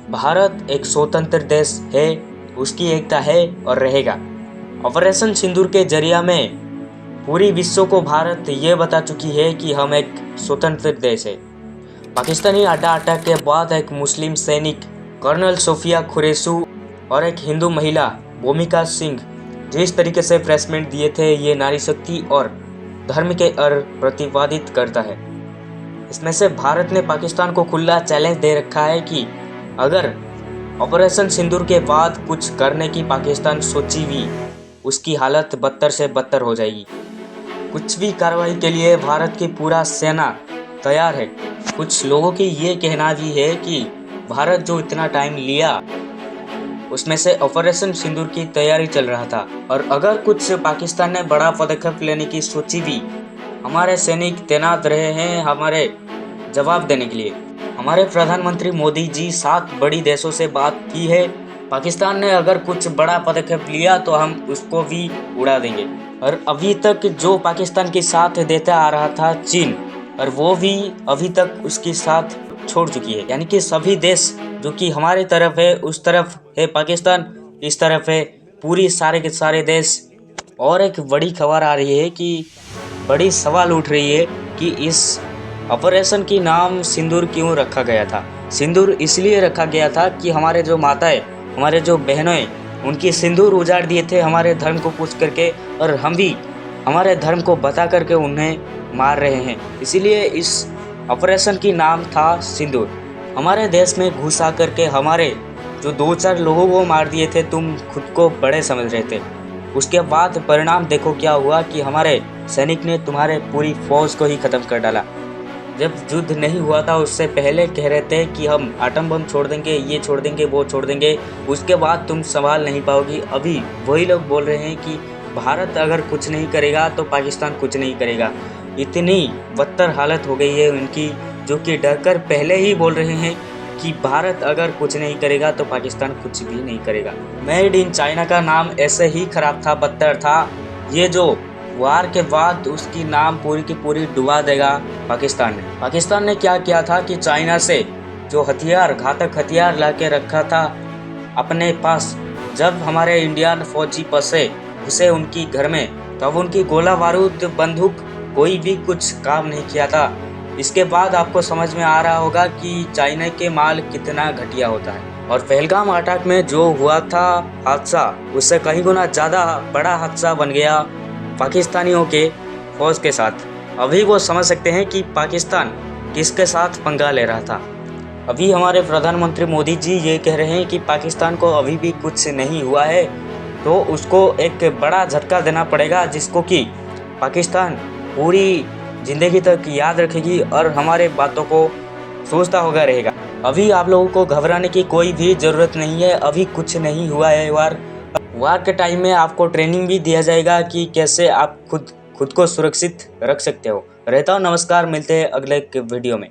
भारत एक स्वतंत्र देश है, उसकी एकता है और रहेगा। ऑपरेशन सिंदूर के जरिया में पूरी विश्व को भारत ये बता चुकी है कि हम एक स्वतंत्र देश है। पाकिस्तानी अड्डा अटैक के बाद एक मुस्लिम सैनिक कर्नल सोफिया कुरैशी और एक हिंदू महिला भूमिका सिंह जिस तरीके से प्रेसमेंट दिए थे, ये नारी शक्ति और धर्म के प्रतिपादित करता है। इसमें से भारत ने पाकिस्तान को खुला चैलेंज दे रखा है कि अगर ऑपरेशन सिंदूर के बाद कुछ करने की पाकिस्तान सोची भी, उसकी हालत बदतर से बदतर हो जाएगी। कुछ भी कार्रवाई के लिए भारत की पूरा सेना तैयार है। कुछ लोगों की ये कहना भी है कि भारत जो इतना टाइम लिया उसमें से ऑपरेशन सिंदूर की तैयारी चल रहा था, और अगर कुछ पाकिस्तान ने बड़ा पदक्षेप लेने की सोची भी, हमारे सैनिक तैनात रहे हैं हमारे जवाब देने के लिए। हमारे प्रधानमंत्री मोदी जी 7 बड़ी देशों से बात की है। पाकिस्तान ने अगर कुछ बड़ा पदक्षेप लिया तो हम उसको भी उड़ा देंगे। और अभी तक जो पाकिस्तान के साथ देता आ रहा था चीन, और वो भी अभी तक उसकी साथ छोड़ चुकी है। यानी कि सभी देश जो कि हमारे तरफ है, उस तरफ है पाकिस्तान, इस तरफ है पूरी सारे के सारे देश। और एक बड़ी खबर आ रही है कि बड़ी सवाल उठ रही है कि इस ऑपरेशन की नाम सिंदूर क्यों रखा गया था। सिंदूर इसलिए रखा गया था कि हमारे जो माताएं, हमारे जो बहनें, उनकी सिंदूर उजाड़ दिए थे हमारे धर्म को पूछ करके, और हम भी हमारे धर्म को बता करके उन्हें मार रहे हैं। इसीलिए इस ऑपरेशन की नाम था सिंदूर। हमारे देश में घुस आ करके हमारे जो 2-4 लोगों को मार दिए थे, तुम खुद को बड़े समझ रहे थे। उसके बाद परिणाम देखो क्या हुआ कि हमारे सैनिक ने तुम्हारे पूरी फौज को ही ख़त्म कर डाला। जब युद्ध नहीं हुआ था उससे पहले कह रहे थे कि हम आटम बम छोड़ देंगे, ये छोड़ देंगे, वो छोड़ देंगे, उसके बाद तुम संभाल नहीं पाओगी। अभी वही लोग बोल रहे हैं कि भारत अगर कुछ नहीं करेगा तो पाकिस्तान कुछ नहीं करेगा। इतनी बदतर हालत हो गई है उनकी, जो कि डर कर पहले ही बोल रहे हैं कि भारत अगर कुछ नहीं करेगा तो पाकिस्तान कुछ भी नहीं करेगा। मेड इन चाइना का नाम ऐसे ही खराब था, बदतर था। ये जो वार के बाद उसकी नाम पूरी की पूरी डुबा देगा पाकिस्तान ने। पाकिस्तान ने क्या किया था कि चाइना से जो हथियार, घातक हथियार ला के रखा था अपने पास, जब हमारे इंडियन फौजी घुसे उनकी घर में, तब उनकी गोला बारूद, बंदूक, कोई भी कुछ काम नहीं किया था। इसके बाद आपको समझ में आ रहा होगा कि चाइना के माल कितना घटिया होता है। और पहलगाम अटैक में जो हुआ था हादसा, उससे कहीं गुना ज़्यादा बड़ा हादसा बन गया पाकिस्तानियों के फौज के साथ। अभी वो समझ सकते हैं कि पाकिस्तान किसके साथ पंगा ले रहा था। अभी हमारे प्रधानमंत्री मोदी जी ये कह रहे हैं कि पाकिस्तान को अभी भी कुछ नहीं हुआ है, तो उसको एक बड़ा झटका देना पड़ेगा, जिसको कि पाकिस्तान पूरी ज़िंदगी तक याद रखेगी और हमारे बातों को सोचता होगा रहेगा। अभी आप लोगों को घबराने की कोई भी ज़रूरत नहीं है। अभी कुछ नहीं हुआ है। वार के टाइम में आपको ट्रेनिंग भी दिया जाएगा कि कैसे आप खुद को सुरक्षित रख सकते हो। रहता हूँ, नमस्कार, मिलते हैं अगले वीडियो में।